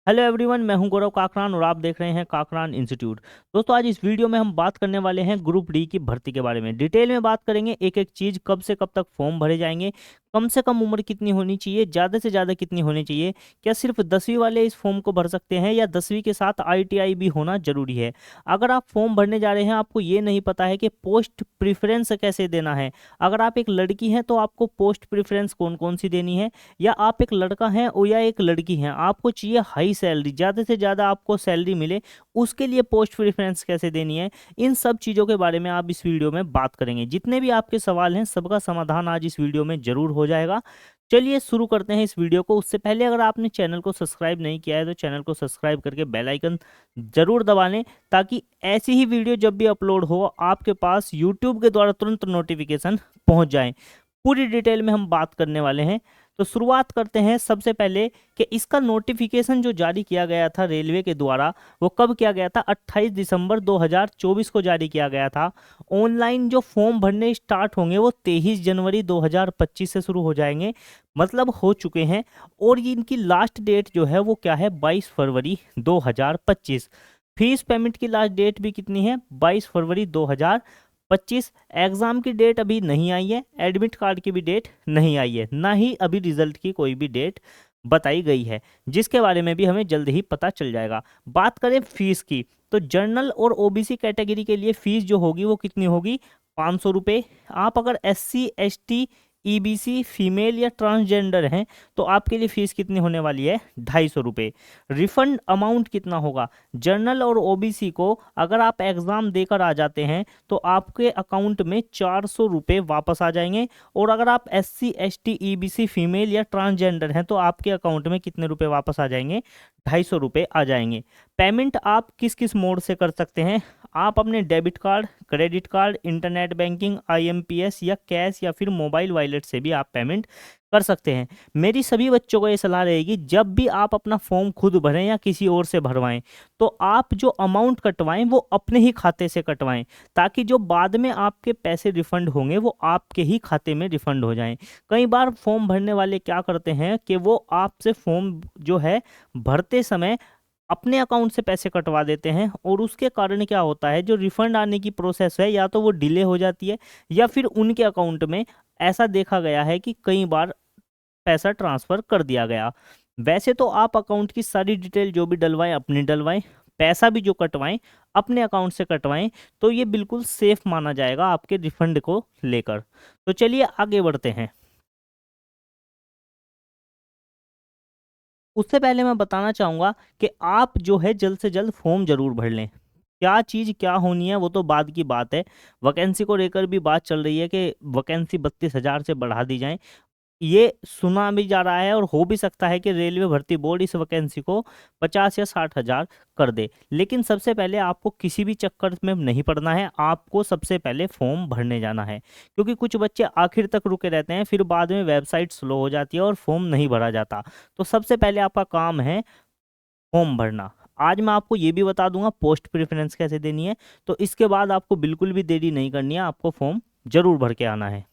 Hello everyone, मैं हूं गौरव काकरान और आप देख रहे हैं काकरान इंस्टीट्यूट। दोस्तों, आज इस वीडियो में हम बात करने वाले हैं ग्रुप डी की भर्ती के बारे में। डिटेल में बात करेंगे, एक एक चीज़, कब से कब तक फॉर्म भरे जाएंगे, कम से कम उम्र कितनी होनी चाहिए, ज़्यादा से ज़्यादा कितनी होनी चाहिए, क्या सिर्फ 10वीं वाले इस फॉर्म को भर सकते हैं या 10वीं के साथ ITI भी होना जरूरी है। अगर आप फॉर्म भरने जा रहे हैं, आपको ये नहीं पता है कि पोस्ट प्रिफरेंस कैसे देना है। अगर आप एक लड़की हैं तो आपको पोस्ट प्रिफरेंस कौन कौन सी देनी है, या आप एक लड़का हैं और या एक लड़की हैं, आपको चाहिए हाई सैलरी, ज़्यादा से ज़्यादा आपको सैलरी मिले, उसके लिए पोस्ट प्रेफरेंस कैसे देनी है, इन सब चीज़ों के बारे में आप इस वीडियो में बात करेंगे। जितने भी आपके सवाल हैं सबका समाधान आज इस वीडियो में ज़रूर हो जाएगा। चलिए शुरू करते हैं इस वीडियो को। उससे पहले अगर आपने चैनल को सब्सक्राइब नहीं किया है तो चैनल को सब्सक्राइब करके बेल आइकन ज़रूर दबा लें, ताकि ऐसी ही वीडियो जब भी अपलोड हो आपके पास यूट्यूब के द्वारा तुरंत नोटिफिकेशन पहुंच जाए। पूरी डिटेल में हम बात करने वाले हैं। तो शुरुआत करते हैं सबसे पहले कि इसका नोटिफिकेशन जो जारी किया गया था रेलवे के द्वारा, वो कब किया गया था? 28 दिसंबर 2024 को जारी किया गया था। ऑनलाइन जो फॉर्म भरने स्टार्ट होंगे वो 23 जनवरी 2025 से शुरू हो जाएंगे, मतलब हो चुके हैं। और ये इनकी लास्ट डेट जो है वो क्या है? 22 फरवरी 2025। फीस पेमेंट की लास्ट डेट भी कितनी है? 22 फरवरी 2025। एग्जाम की डेट अभी नहीं आई है, एडमिट कार्ड की भी डेट नहीं आई है, ना ही अभी रिजल्ट की कोई भी डेट बताई गई है, जिसके बारे में भी हमें जल्द ही पता चल जाएगा। बात करें फीस की, तो जनरल और OBC कैटेगरी के लिए फीस जो होगी वो कितनी होगी? 500 रुपये। आप अगर SC ST EBC फीमेल या ट्रांसजेंडर हैं तो आपके लिए फीस कितनी होने वाली है? 250 रुपये। रिफंड अमाउंट कितना होगा? जनरल और OBC को अगर आप एग्ज़ाम देकर आ जाते हैं तो आपके अकाउंट में 400 रुपये वापस आ जाएंगे, और अगर आप SC ST EBC फीमेल या ट्रांसजेंडर हैं तो आपके अकाउंट में कितने रुपए वापस आ जाएंगे? 250 रुपये आ जाएंगे। पेमेंट आप किस किस मोड से कर सकते हैं? आप अपने debit card, credit card, internet banking, IMPS या कैश या फिर मोबाइल वॉलेट से भी आप पेमेंट कर सकते हैं। मेरी सभी बच्चों को ये सलाह रहेगी, जब भी आप अपना फॉर्म खुद भरें या किसी और से भरवाएं तो आप जो अमाउंट कटवाएं वो अपने ही खाते से कटवाएं, ताकि जो बाद में आपके पैसे रिफंड होंगे वो आपके ही खाते में रिफंड हो जाएं। कई बार फॉर्म भरने वाले क्या करते हैं कि वो आपसे फॉर्म जो है भरते समय अपने अकाउंट से पैसे कटवा देते हैं, और उसके कारण क्या होता है, जो रिफंड आने की प्रोसेस है या तो वो डिले हो जाती है, या फिर उनके अकाउंट में ऐसा देखा गया है कि कई बार पैसा ट्रांसफ़र कर दिया गया। वैसे तो आप अकाउंट की सारी डिटेल जो भी डलवाएं अपनी डलवाएं, पैसा भी जो कटवाएं अपने अकाउंट से कटवाएं, तो ये बिल्कुल सेफ माना जाएगा आपके रिफंड को लेकर। तो चलिए आगे बढ़ते हैं। उससे पहले मैं बताना चाहूँगा कि आप जो है जल्द से जल्द फॉर्म ज़रूर भर लें। क्या चीज़ क्या होनी है वो तो बाद की बात है। वैकेंसी को लेकर भी बात चल रही है कि वैकेंसी 32,000 से बढ़ा दी जाए। ये सुना भी जा रहा है और हो भी सकता है कि रेलवे भर्ती बोर्ड इस वैकेंसी को 50 या 60,000 कर दे। लेकिन सबसे पहले आपको किसी भी चक्कर में नहीं पड़ना है, आपको सबसे पहले फॉर्म भरने जाना है। क्योंकि कुछ बच्चे आखिर तक रुके रहते हैं, फिर बाद में वेबसाइट स्लो हो जाती है और फॉर्म नहीं भरा जाता। तो सबसे पहले आपका काम है फॉर्म भरना। आज मैं आपको ये भी बता दूंगा पोस्ट प्रेफरेंस कैसे देनी है, तो इसके बाद आपको बिल्कुल भी देरी नहीं करनी है, आपको फॉर्म जरूर भर के आना है।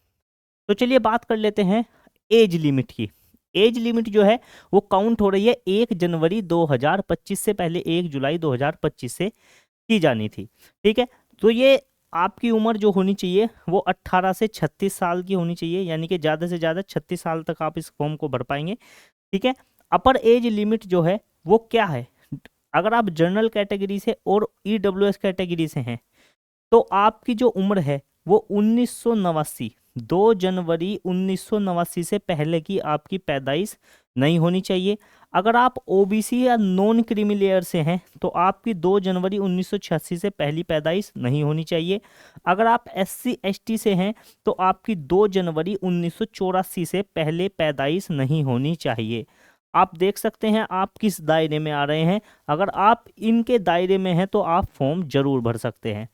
तो चलिए बात कर लेते हैं एज लिमिट की। एज लिमिट जो है वो काउंट हो रही है 1 जनवरी 2025 से, पहले 1 जुलाई 2025 से की जानी थी। ठीक है, तो ये आपकी उम्र जो होनी चाहिए वो 18 से 36 साल की होनी चाहिए, यानी कि ज़्यादा से ज़्यादा 36 साल तक आप इस फॉर्म को भर पाएंगे। ठीक है, अपर एज लिमिट जो है वो क्या है? अगर आप जनरल कैटेगरी से और EWS कैटेगरी से हैं तो आपकी जो उम्र है वो 1989, 2 जनवरी 1989 से पहले की आपकी पैदाइश नहीं होनी चाहिए। अगर आप OBC या नॉन क्रीमी लेयर से हैं तो आपकी 2 जनवरी 1986 से पहली पैदाइश नहीं होनी चाहिए। अगर आप SC ST से हैं तो आपकी 2 जनवरी 1984 से पहले पैदाइश नहीं होनी चाहिए। आप देख सकते हैं आप किस दायरे में आ रहे हैं। अगर आप इनके दायरे में हैं तो आप फॉर्म जरूर भर सकते हैं।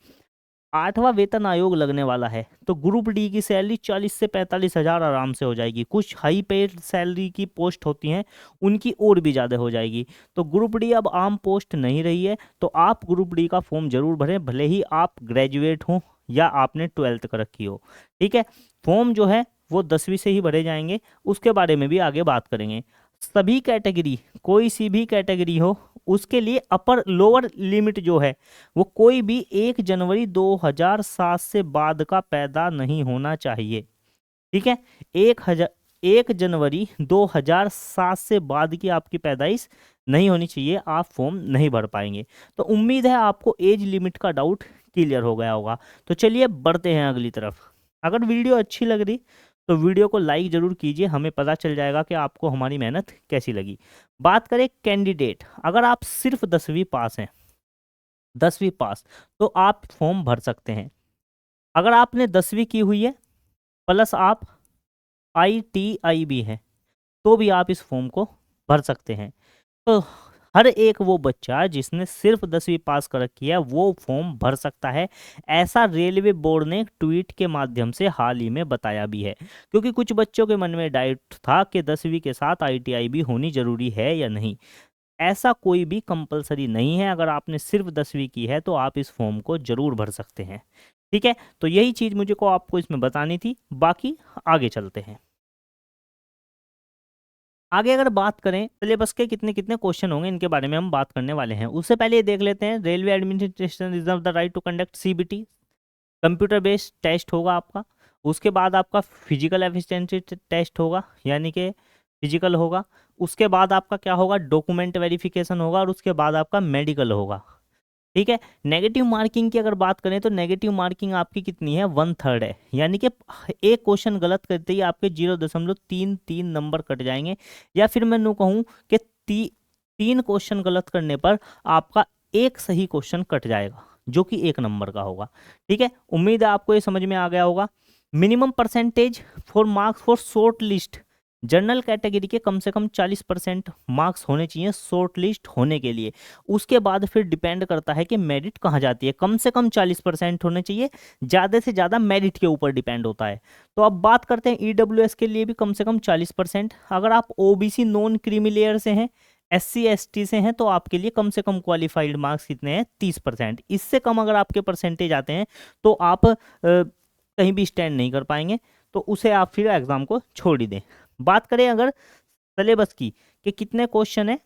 8वां वेतन आयोग लगने वाला है, तो ग्रुप डी की सैलरी 40 से 45,000 आराम से हो जाएगी। कुछ हाई पेड सैलरी की पोस्ट होती हैं उनकी और भी ज़्यादा हो जाएगी। तो ग्रुप डी अब आम पोस्ट नहीं रही है, तो आप ग्रुप डी का फॉर्म जरूर भरें, भले ही आप ग्रेजुएट हों या आपने 12th कर रखी हो। ठीक है, फॉर्म जो है वो 10वीं से ही भरे जाएंगे, उसके बारे में भी आगे बात करेंगे। सभी कैटेगरी, कोई सी भी कैटेगरी हो, उसके लिए अपर लोअर लिमिट जो है वो कोई भी 1 जनवरी 2007 से बाद का पैदा नहीं होना चाहिए। ठीक है, 1 जनवरी 2007 से बाद की आपकी पैदाइश नहीं होनी चाहिए, आप फॉर्म नहीं भर पाएंगे। तो उम्मीद है आपको एज लिमिट का डाउट क्लियर हो गया होगा। तो चलिए बढ़ते हैं अगली तरफ। अगर वीडियो अच्छी लग रही तो वीडियो को लाइक ज़रूर कीजिए, हमें पता चल जाएगा कि आपको हमारी मेहनत कैसी लगी। बात करें कैंडिडेट, अगर आप सिर्फ 10वीं पास हैं, 10वीं पास, तो आप फॉर्म भर सकते हैं। अगर आपने 10वीं की हुई है प्लस आप ITI भी है तो भी आप इस फॉर्म को भर सकते हैं। तो हर एक वो बच्चा जिसने सिर्फ 10वीं पास कर रखी है वो फॉर्म भर सकता है, ऐसा रेलवे बोर्ड ने ट्वीट के माध्यम से हाल ही में बताया भी है। क्योंकि कुछ बच्चों के मन में डाउट था कि 10वीं के साथ ITI भी होनी जरूरी है या नहीं। ऐसा कोई भी कंपलसरी नहीं है, अगर आपने सिर्फ 10वीं की है तो आप इस फॉर्म को जरूर भर सकते हैं। ठीक है, तो यही चीज़ मुझे को आपको इसमें बतानी थी। बाकी आगे चलते हैं। आगे अगर बात करें सिलेबस के कितने कितने क्वेश्चन होंगे, इनके बारे में हम बात करने वाले हैं। उससे पहले ये देख लेते हैं, railway administration reserve the right to conduct CBT, computer based test होगा आपका। उसके बाद आपका फिजिकल एफिशिएंसी टेस्ट होगा, यानी कि फिजिकल होगा। उसके बाद आपका क्या होगा, डॉक्यूमेंट वेरिफिकेशन होगा, और उसके बाद आपका मेडिकल होगा। ठीक है, नेगेटिव मार्किंग की अगर बात करें तो नेगेटिव मार्किंग आपकी कितनी है, 1/3 है। यानी कि एक क्वेश्चन गलत करते ही आपके 0.33 नंबर कट जाएंगे, या फिर मैं यूँ कहूँ कि 3 क्वेश्चन गलत करने पर आपका एक सही क्वेश्चन कट जाएगा जो कि 1 नंबर का होगा। ठीक है, उम्मीद है आपको ये समझ में आ गया होगा। Minimum percentage for marks for short list, general category के कम से कम 40% मार्क्स होने चाहिए शॉर्ट लिस्ट होने के लिए। उसके बाद फिर डिपेंड करता है कि मेरिट कहाँ जाती है। कम से कम 40% होने चाहिए, ज़्यादा से ज़्यादा मेरिट के ऊपर डिपेंड होता है। तो अब बात करते हैं EWS के लिए भी कम से कम 40%। अगर आप OBC नॉन क्रीमी लेयर से हैं, SC ST से हैं, तो आपके लिए कम से कम क्वालिफाइड मार्क्स कितने हैं, 30%। इससे कम अगर आपके परसेंटेज आते हैं तो आप कहीं भी स्टैंड नहीं कर पाएंगे, तो उसे आप फिर एग्ज़ाम को छोड़ ही दें। बात करें अगर सिलेबस की कि कितने क्वेश्चन है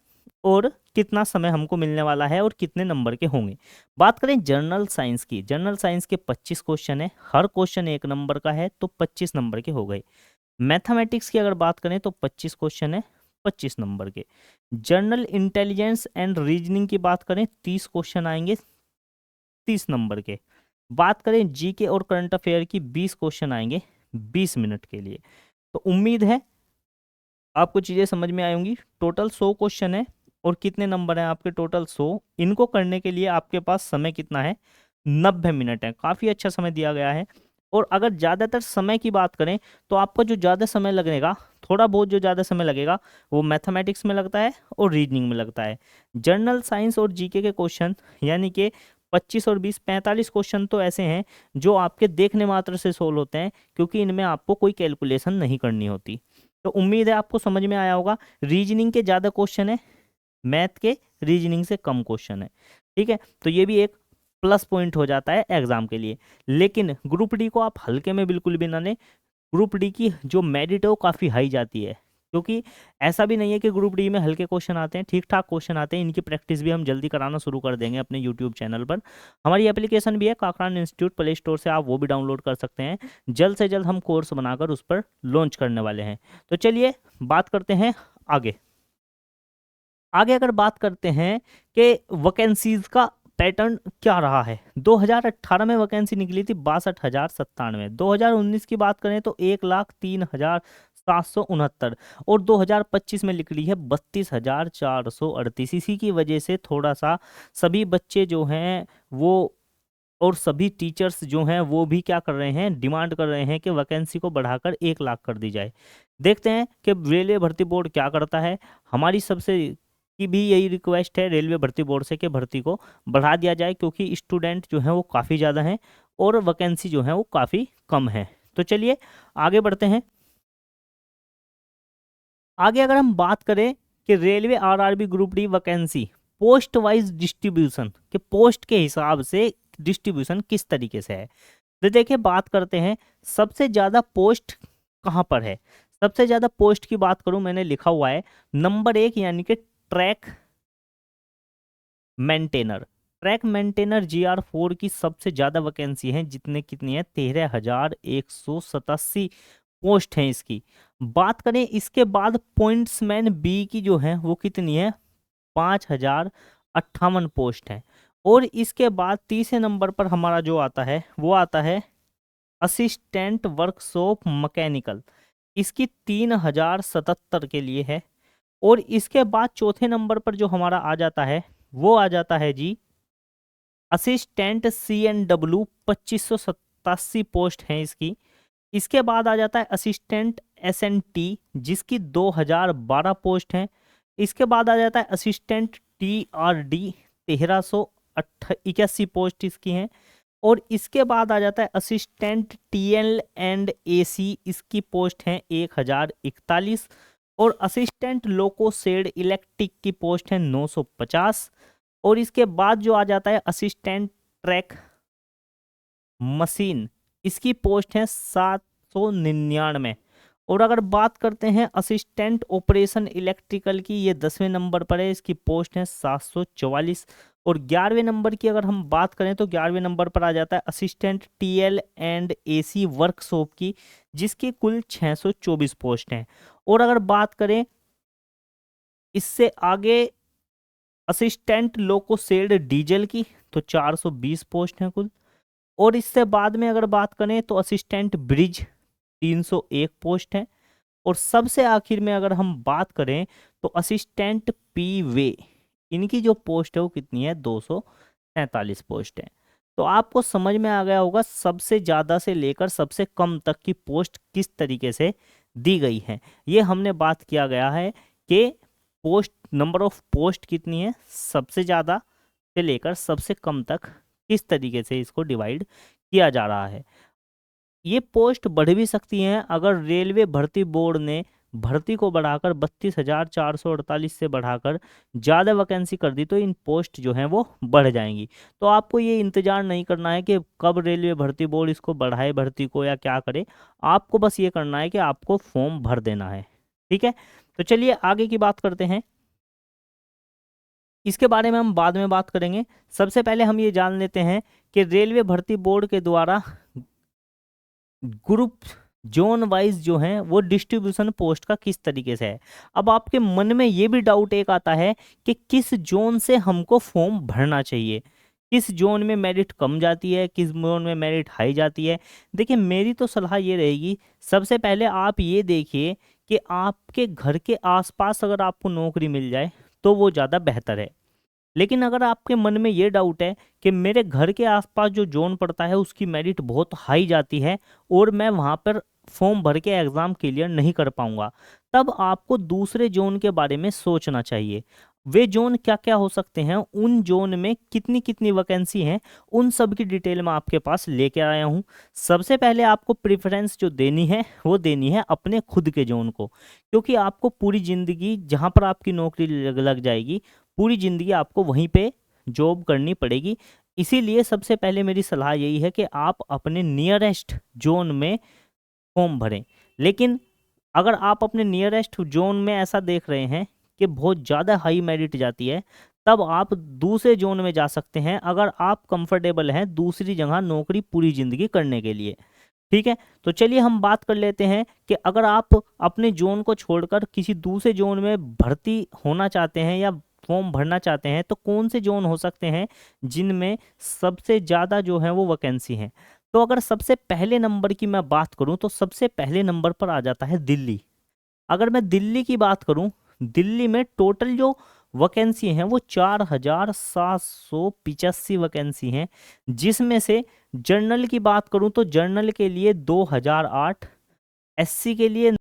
और कितना समय हमको मिलने वाला है और कितने नंबर के होंगे। बात करें जनरल साइंस की, जनरल साइंस के 25 क्वेश्चन है, हर क्वेश्चन 1 नंबर का है, तो 25 नंबर के हो गए। मैथमेटिक्स की अगर बात करें तो 25 क्वेश्चन है, 25 नंबर के। जनरल इंटेलिजेंस एंड रीजनिंग की बात करें, 30 क्वेश्चन आएंगे, 30 नंबर के। बात करें GK और करंट अफेयर की, 20 क्वेश्चन आएंगे 20 मिनट के लिए। तो उम्मीद है आपको चीज़ें समझ में आई होंगी। टोटल 100 क्वेश्चन है और कितने नंबर हैं आपके, टोटल 100। इनको करने के लिए आपके पास समय कितना है, 90 मिनट है, काफ़ी अच्छा समय दिया गया है। और अगर ज़्यादातर समय की बात करें तो आपको जो ज़्यादा समय लगेगा, थोड़ा बहुत जो ज़्यादा समय लगेगा वो मैथमेटिक्स में लगता है और रीजनिंग में लगता है। जनरल साइंस और GK के क्वेश्चन यानी कि 25 और 20 45 क्वेश्चन तो ऐसे हैं जो आपके देखने मात्र से सोल्व होते हैं, क्योंकि इनमें आपको कोई कैलकुलेशन नहीं करनी होती। तो उम्मीद है आपको समझ में आया होगा। रीजनिंग के ज़्यादा क्वेश्चन है, मैथ के रीजनिंग से कम क्वेश्चन है। ठीक है, तो ये भी एक प्लस पॉइंट हो जाता है एग्जाम के लिए। लेकिन ग्रुप डी को आप हल्के में बिल्कुल भी ना लें। ग्रुप डी की जो मेरिट है वो काफ़ी हाई जाती है, क्योंकि ऐसा भी नहीं है कि ग्रुप डी में हल्के क्वेश्चन आते हैं, ठीक ठाक क्वेश्चन आते हैं। इनकी प्रैक्टिस भी हम जल्दी कराना शुरू कर देंगे अपने यूट्यूब चैनल पर। हमारी एप्लीकेशन भी है काकरान इंस्टीट्यूट, प्ले स्टोर से आप वो भी डाउनलोड कर सकते हैं। जल्द से जल्द हम कोर्स बनाकर उस पर लॉन्च करने वाले हैं। तो चलिए बात करते हैं आगे। आगे अगर बात करते हैं कि वैकेंसीज का पैटर्न क्या रहा है। 2018 में वैकेंसी निकली थी 62,097। 2019 की बात करें तो 1,03,769 और 2025 में निकली है 32,438। इसी की वजह से थोड़ा सा सभी बच्चे जो हैं वो और सभी टीचर्स जो हैं वो भी क्या कर रहे हैं, डिमांड कर रहे हैं कि वैकेंसी को बढ़ाकर 1 लाख कर दी जाए। देखते हैं कि रेलवे भर्ती बोर्ड क्या करता है। हमारी सबसे की भी यही रिक्वेस्ट है रेलवे भर्ती बोर्ड से कि भर्ती को बढ़ा दिया जाए, क्योंकि स्टूडेंट जो हैं वो काफ़ी ज़्यादा हैं और वैकेंसी जो है वो काफ़ी कम है। तो चलिए आगे बढ़ते हैं। आगे अगर हम बात करें कि railway RRB group D vacancy post wise distribution के पोस्ट के हिसाब से डिस्ट्रीब्यूशन किस तरीके से है, तो देखिए बात करते हैं सबसे ज़्यादा पोस्ट कहाँ पर है। सबसे ज़्यादा पोस्ट की बात करूं, मैंने लिखा हुआ है नंबर 1 यानी कि track maintainer. Track maintainer GR4 की सबसे ज़्यादा वैकेंसी है, जितने कितनी है 13,187 पोस्ट हैं इसकी। बात करें इसके बाद पॉइंट्समैन बी की जो है वो कितनी है 5,058 पोस्ट है। और इसके बाद तीसरे नंबर पर हमारा जो आता है वो आता है असिस्टेंट वर्कशॉप मैकेनिकल, इसकी 3,077 के लिए है। और इसके बाद चौथे नंबर पर जो हमारा आ जाता है वो आ जाता है जी असिस्टेंट CNW, 2587 पोस्ट हैं इसकी। इसके बाद आ जाता है असिस्टेंट SNT, जिसकी 2012 पोस्ट हैं। इसके बाद आ जाता है असिस्टेंट TRD, 1381 पोस्ट इसकी हैं। और इसके बाद आ जाता है असिस्टेंट TL&AC, इसकी पोस्ट हैं 1041। और असिस्टेंट लोको शेड इलेक्ट्रिक की पोस्ट है 950। और इसके बाद जो आ जाता है असिस्टेंट ट्रैक मशीन, इसकी पोस्ट है 799। और अगर बात करते हैं असिस्टेंट ऑपरेशन इलेक्ट्रिकल की, ये 10वें नंबर पर है, इसकी पोस्ट है 744। और 11वें नंबर की अगर हम बात करें तो 11वें नंबर पर आ जाता है असिस्टेंट TL&AC वर्कशॉप की, जिसकी कुल 624 पोस्ट हैं। और अगर बात करें इससे आगे असिस्टेंट लोको शेड डीजल की, तो 420 पोस्ट हैं कुल। और इससे बाद में अगर बात करें तो असिस्टेंट ब्रिज 301 पोस्ट है। और सबसे आखिर में अगर हम बात करें तो असिस्टेंट पी वे, इनकी जो पोस्ट है वो कितनी है 247 पोस्ट है। तो आपको समझ में आ गया होगा सबसे ज़्यादा से लेकर सबसे कम तक की पोस्ट किस तरीके से दी गई है। ये हमने बात किया गया है कि पोस्ट, नंबर ऑफ पोस्ट कितनी है सबसे ज़्यादा से लेकर सबसे कम तक किस तरीके से इसको डिवाइड किया जा रहा है। ये पोस्ट बढ़ भी सकती हैं अगर रेलवे भर्ती बोर्ड ने भर्ती को बढ़ाकर 32,448 से बढ़ाकर ज़्यादा वैकेंसी कर दी, तो इन पोस्ट जो हैं वो बढ़ जाएंगी। तो आपको ये इंतज़ार नहीं करना है कि कब रेलवे भर्ती बोर्ड इसको बढ़ाए भर्ती को या क्या करे। आपको बस ये करना है कि आपको फॉर्म भर देना है। ठीक है, तो चलिए आगे की बात करते हैं। इसके बारे में हम बाद में बात करेंगे। सबसे पहले हम ये जान लेते हैं कि रेलवे भर्ती बोर्ड के द्वारा ग्रुप जोन वाइज जो है वो डिस्ट्रीब्यूशन पोस्ट का किस तरीके से है। अब आपके मन में ये भी डाउट एक आता है कि किस जोन से हमको फॉर्म भरना चाहिए, किस जोन में मेरिट कम जाती है, किस जोन में मेरिट हाई जाती है। देखिए मेरी तो सलाह ये रहेगी, सबसे पहले आप ये देखिए कि आपके घर के आसपास अगर आपको नौकरी मिल जाए तो वो ज़्यादा बेहतर है। लेकिन अगर आपके मन में ये डाउट है कि मेरे घर के आसपास जो जोन पड़ता है उसकी मेरिट बहुत हाई जाती है और मैं वहाँ पर फॉर्म भर के एग्ज़ाम क्लियर नहीं कर पाऊंगा, तब आपको दूसरे जोन के बारे में सोचना चाहिए। वे जोन क्या क्या हो सकते हैं, उन जोन में कितनी कितनी वैकेंसी हैं, उन सब की डिटेल मैं आपके पास लेके आया हूँ। सबसे पहले आपको प्रेफरेंस जो देनी है वो देनी है अपने खुद के जोन को, क्योंकि आपको पूरी ज़िंदगी जहाँ पर आपकी नौकरी लग जाएगी, पूरी ज़िंदगी आपको वहीं पे जॉब करनी पड़ेगी। इसीलिए सबसे पहले मेरी सलाह यही है कि आप अपने नियरेस्ट जोन में फॉर्म भरें। लेकिन अगर आप अपने नियरेस्ट जोन में ऐसा देख रहे हैं कि बहुत ज़्यादा हाई मेरिट जाती है, तब आप दूसरे जोन में जा सकते हैं अगर आप कंफर्टेबल हैं दूसरी जगह नौकरी पूरी ज़िंदगी करने के लिए। ठीक है, तो चलिए हम बात कर लेते हैं कि अगर आप अपने जोन को छोड़कर किसी दूसरे जोन में भर्ती होना चाहते हैं या फॉर्म भरना चाहते हैं तो कौन से जोन हो सकते हैं जिनमें सबसे ज़्यादा जो है वो वैकेंसी हैं। तो अगर सबसे पहले नंबर की मैं बात करूं तो सबसे पहले नंबर पर आ जाता है दिल्ली। अगर मैं दिल्ली की बात करूं, दिल्ली में टोटल जो वैकेंसी हैं वो 4,785 वैकेंसी हैं, जिसमें से जर्नल की बात करूं तो जर्नल के लिए 2008, SC के लिए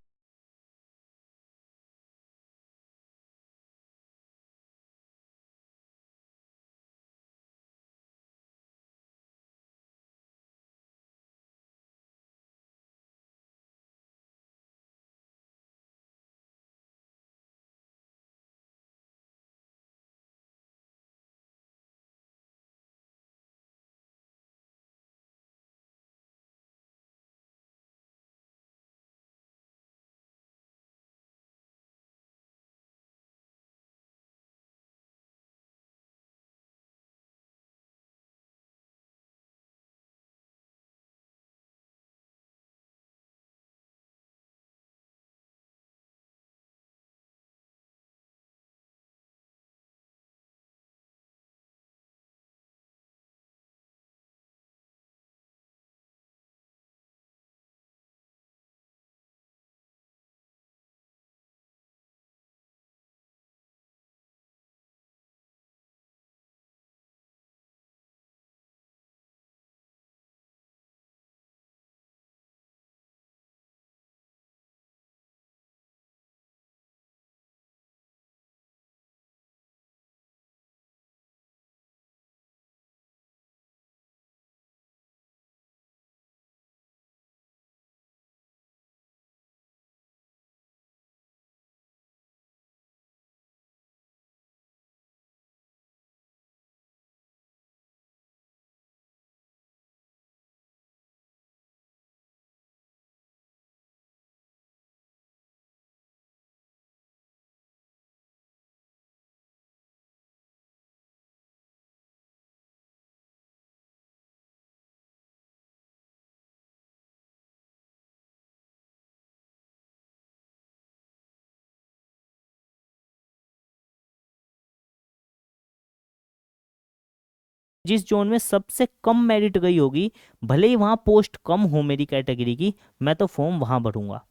जिस जोन में सबसे कम मेरिट गई होगी, भले ही वहाँ पोस्ट कम हो मेरी कैटेगरी की, मैं तो फॉर्म वहाँ भरूंगा।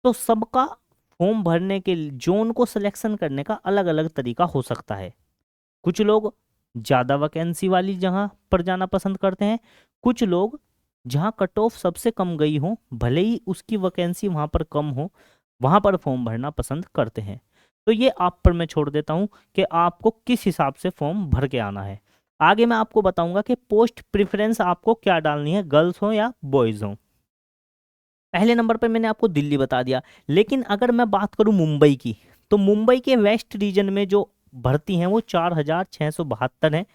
तो सबका फॉर्म भरने के जोन को सिलेक्शन करने का अलग अलग तरीका हो सकता है। कुछ लोग ज़्यादा वैकेंसी वाली जगह पर जाना पसंद करते हैं, कुछ लोग जहाँ कट ऑफ सबसे कम गई हो, भले ही उसकी वैकेंसी वहाँ पर कम हो, वहाँ पर फॉर्म भरना पसंद करते हैं। तो ये आप पर मैं छोड़ देता हूँ कि आपको किस हिसाब से फॉर्म भर के आना है। आगे मैं आपको बताऊंगा कि पोस्ट प्रेफरेंस आपको क्या डालनी है, गर्ल्स हो या बॉयज़ हो। पहले नंबर पर मैंने आपको दिल्ली बता दिया, लेकिन अगर मैं बात करूं मुंबई की, तो मुंबई के वेस्ट रीजन में जो भर्ती हैं वो 4672 है।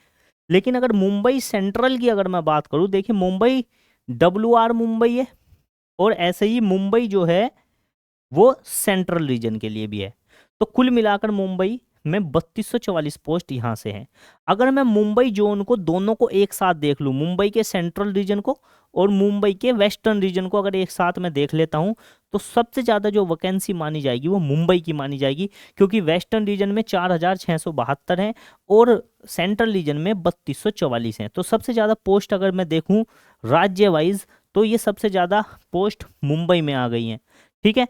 लेकिन अगर मुंबई सेंट्रल की अगर मैं बात करूं, देखिए मुंबई WR मुंबई है, और ऐसे ही मुंबई जो है वो सेंट्रल रीजन के लिए भी है। तो कुल मिलाकर मुंबई में 3244 पोस्ट यहाँ से हैं। अगर मैं मुंबई जोन को दोनों को एक साथ देख लूँ, मुंबई के सेंट्रल रीजन को और मुंबई के वेस्टर्न रीजन को अगर एक साथ में देख लेता हूँ, तो सबसे ज़्यादा जो वैकेंसी मानी जाएगी वो मुंबई की मानी जाएगी, क्योंकि वेस्टर्न रीजन में 4672 हैं और सेंट्रल रीजन में 3244 हैं। तो सबसे ज़्यादा पोस्ट अगर मैं देखूँ राज्य वाइज, तो ये सबसे ज़्यादा पोस्ट मुंबई में आ गई हैं। ठीक है,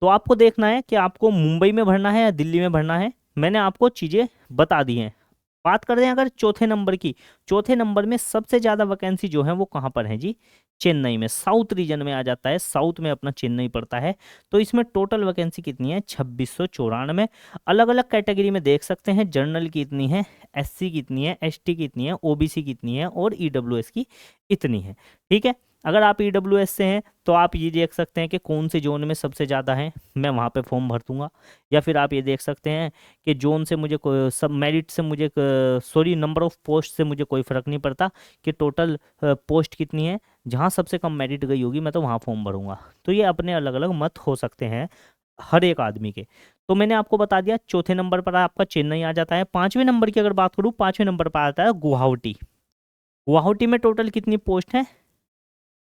तो आपको देखना है कि आपको मुंबई में भरना है या दिल्ली में भरना है। मैंने आपको चीज़ें बता दी हैं। बात करते हैं अगर चौथे नंबर की, चौथे नंबर में सबसे ज़्यादा वैकेंसी जो है वो कहाँ पर है जी, चेन्नई में, साउथ रीजन में आ जाता है, साउथ में अपना चेन्नई पड़ता है। तो इसमें टोटल वैकेंसी कितनी है, 2694। अलग अलग कैटेगरी में देख सकते हैं, जनरल की इतनी है, SC की इतनी है, ST की इतनी है, OBC की इतनी है और EWS की इतनी है। ठीक है, अगर आप EWS से हैं तो आप ये देख सकते हैं कि कौन से जोन में सबसे ज़्यादा है, मैं वहाँ पे फॉर्म भर दूंगा। या फिर आप ये देख सकते हैं कि जोन से मुझे सब मेरिट से मुझे सॉरी नंबर ऑफ पोस्ट से मुझे कोई फ़र्क नहीं पड़ता कि टोटल पोस्ट कितनी है, जहाँ सबसे कम मेरिट गई होगी मैं तो वहाँ फॉर्म भरूंगा। तो ये अपने अलग अलग मत हो सकते हैं हर एक आदमी के। तो मैंने आपको बता दिया चौथे नंबर पर आपका चेन्नई आ जाता है। पाँचवें नंबर की अगर बात करूँ, पाँचवें नंबर पर आता है गुवाहाटी। गुवाहाटी में टोटल कितनी पोस्ट है,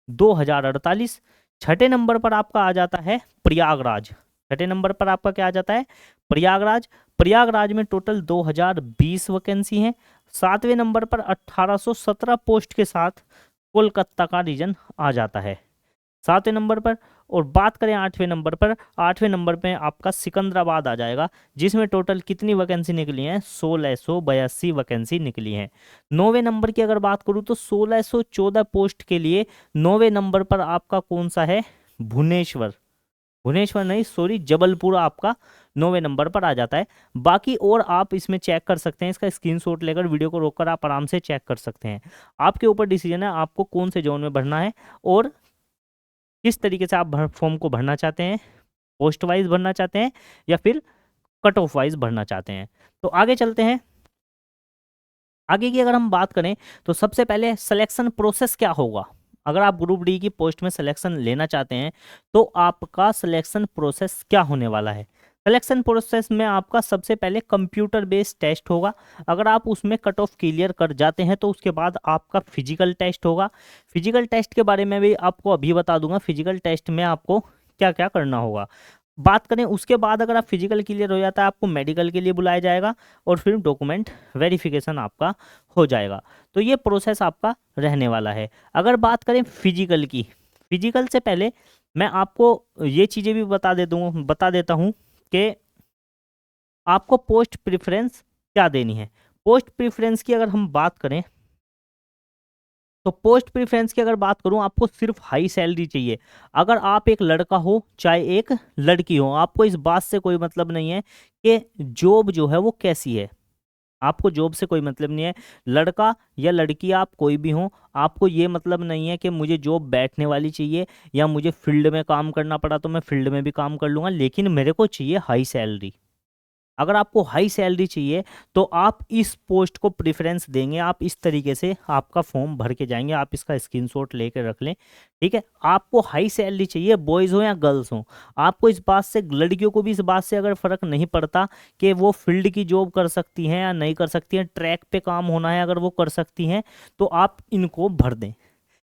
2048। छठे नंबर पर आपका आ जाता है प्रयागराज। छठे नंबर पर आपका क्या आ जाता है, प्रयागराज। प्रयागराज में टोटल 2020 वैकेंसी है। सातवें नंबर पर 1817 पोस्ट के साथ कोलकाता का रीजन आ जाता है सातवें नंबर पर। और बात करें आठवें नंबर पर, आठवें नंबर पे आपका सिकंदराबाद आ जाएगा, जिसमें टोटल कितनी वैकेंसी निकली हैं, 1682 वैकेंसी निकली हैं। नौवें नंबर की अगर बात करूँ तो 1614 पोस्ट के लिए नौवें नंबर पर आपका कौन सा है, भुवनेश्वर, भुवनेश्वर नहीं सॉरी जबलपुर आपका नौवें नंबर पर आ जाता है। बाकी और आप इसमें चेक कर सकते हैं, इसका स्क्रीनशॉट लेकर वीडियो को रोककर आप आराम से चेक कर सकते हैं। आपके ऊपर डिसीजन है आपको कौन से जोन में भरना है और किस तरीके से आप फॉर्म को भरना चाहते हैं, पोस्ट वाइज भरना चाहते हैं या फिर कट ऑफ वाइज भरना चाहते हैं। तो आगे चलते हैं। आगे की अगर हम बात करें तो सबसे पहले सिलेक्शन प्रोसेस क्या होगा। अगर आप ग्रुप डी की पोस्ट में सिलेक्शन लेना चाहते हैं तो आपका सिलेक्शन प्रोसेस क्या होने वाला है। सिलेक्शन प्रोसेस में आपका सबसे पहले कंप्यूटर बेस्ड टेस्ट होगा। अगर आप उसमें कट ऑफ क्लियर कर जाते हैं तो उसके बाद आपका फिजिकल टेस्ट होगा। फिजिकल टेस्ट के बारे में भी आपको अभी बता दूंगा, फिजिकल टेस्ट में आपको क्या क्या करना होगा। बात करें उसके बाद अगर आप फिजिकल क्लियर हो जाता है आपको मेडिकल के लिए बुलाया जाएगा और फिर डॉक्यूमेंट वेरिफिकेशन आपका हो जाएगा। तो ये प्रोसेस आपका रहने वाला है। अगर बात करें फिजिकल की, फिजिकल से पहले मैं आपको ये चीज़ें भी बता देता हूँ कि आपको पोस्ट प्रेफरेंस क्या देनी है। पोस्ट प्रेफरेंस की अगर हम बात करें तो पोस्ट प्रेफरेंस की अगर बात करूं, आपको सिर्फ हाई सैलरी चाहिए। अगर आप एक लड़का हो चाहे एक लड़की हो, आपको इस बात से कोई मतलब नहीं है कि जॉब जो है वो कैसी है, आपको जॉब से कोई मतलब नहीं है। लड़का या लड़की आप कोई भी हो, आपको ये मतलब नहीं है कि मुझे जॉब बैठने वाली चाहिए या मुझे फील्ड में काम करना पड़ा तो मैं फील्ड में भी काम कर लूँगा, लेकिन मेरे को चाहिए हाई सैलरी। अगर आपको हाई सैलरी चाहिए तो आप इस पोस्ट को प्रेफरेंस देंगे, आप इस तरीके से आपका फॉर्म भर के जाएंगे। आप इसका स्क्रीनशॉट लेकर रख लें, ठीक है। आपको हाई सैलरी चाहिए, बॉयज़ हो या गर्ल्स हो। आपको इस बात से, लड़कियों को भी इस बात से अगर फ़र्क नहीं पड़ता कि वो फील्ड की जॉब कर सकती हैं या नहीं कर सकती हैं, ट्रैक पे काम होना है अगर वो कर सकती हैं तो आप इनको भर दें।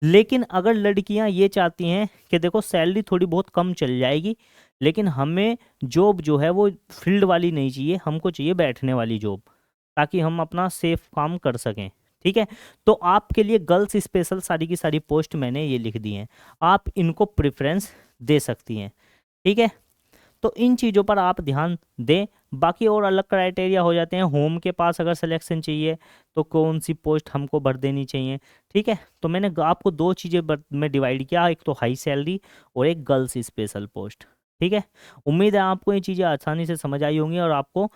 लेकिन अगर लड़कियां ये चाहती हैं कि देखो सैलरी थोड़ी बहुत कम चल जाएगी, लेकिन हमें जॉब जो है वो फील्ड वाली नहीं चाहिए, हमको चाहिए बैठने वाली जॉब, ताकि हम अपना सेफ काम कर सकें। ठीक है, तो आपके लिए गर्ल्स स्पेशल सारी की सारी पोस्ट मैंने ये लिख दी हैं, आप इनको प्रेफरेंस दे सकती हैं। ठीक है, तो इन चीज़ों पर आप ध्यान दें। बाकी और अलग क्राइटेरिया हो जाते हैं, होम के पास अगर सिलेक्शन चाहिए तो कौन सी पोस्ट हमको भर देनी चाहिए। ठीक है, तो मैंने आपको दो चीज़ें में डिवाइड किया, एक तो हाई सैलरी और एक गर्ल्स स्पेशल पोस्ट। ठीक है, उम्मीद है आपको ये चीज़ें आसानी से समझ आई होंगी और आपको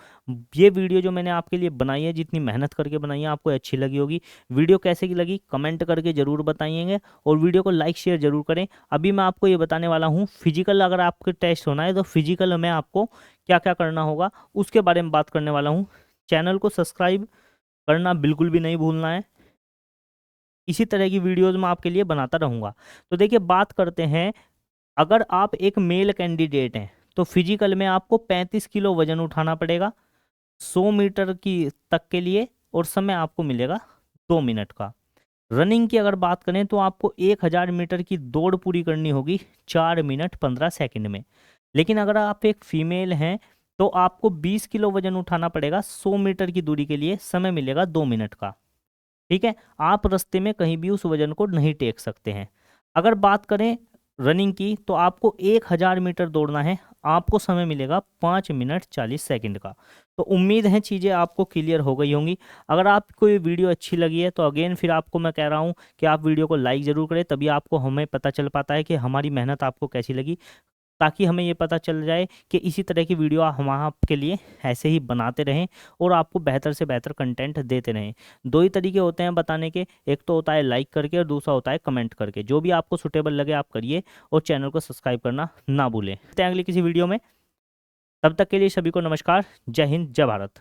ये वीडियो जो मैंने आपके लिए बनाई है, जितनी मेहनत करके बनाई है, आपको अच्छी लगी होगी। वीडियो कैसे की लगी कमेंट करके ज़रूर बताइएंगे और वीडियो को लाइक शेयर जरूर करें। अभी मैं आपको ये बताने वाला हूँ, फिजिकल अगर आपके टेस्ट होना है तो फिजिकल में आपको क्या क्या करना होगा उसके बारे में बात करने वाला हूँ। चैनल को सब्सक्राइब करना बिल्कुल भी नहीं भूलना है, इसी तरह की वीडियोस मैं आपके लिए बनाता रहूँगा। तो देखिए बात करते हैं, अगर आप एक मेल कैंडिडेट हैं तो फिजिकल में आपको 35 किलो वजन उठाना पड़ेगा 100 मीटर की तक के लिए, और समय आपको मिलेगा 2 मिनट का। रनिंग की अगर बात करें तो आपको 1000 मीटर की दौड़ पूरी करनी होगी 4 मिनट 15 सेकंड में। लेकिन अगर आप एक फीमेल हैं तो आपको 20 किलो वजन उठाना पड़ेगा 100 मीटर की दूरी के लिए, समय मिलेगा 2 मिनट का। ठीक है, आप रास्ते में कहीं भी उस वजन को नहीं टेक सकते हैं। अगर बात करें रनिंग की तो आपको 1000 मीटर दौड़ना है, आपको समय मिलेगा 5 मिनट 40 सेकंड का। तो उम्मीद है चीज़ें आपको क्लियर हो गई होंगी। अगर आपको ये वीडियो अच्छी लगी है तो अगेन फिर आपको मैं कह रहा हूँ कि आप वीडियो को लाइक ज़रूर करें, तभी आपको हमें पता चल पाता है कि हमारी मेहनत आपको कैसी लगी, ताकि हमें ये पता चल जाए कि इसी तरह की वीडियो हम आपके लिए ऐसे ही बनाते रहें और आपको बेहतर से बेहतर कंटेंट देते रहें। दो ही तरीके होते हैं बताने के, एक तो होता है लाइक करके और दूसरा होता है कमेंट करके। जो भी आपको सुटेबल लगे आप करिए और चैनल को सब्सक्राइब करना ना भूलें। मिलते हैं अगली किसी वीडियो में, तब तक के लिए सभी को नमस्कार, जय हिंद, जय भारत।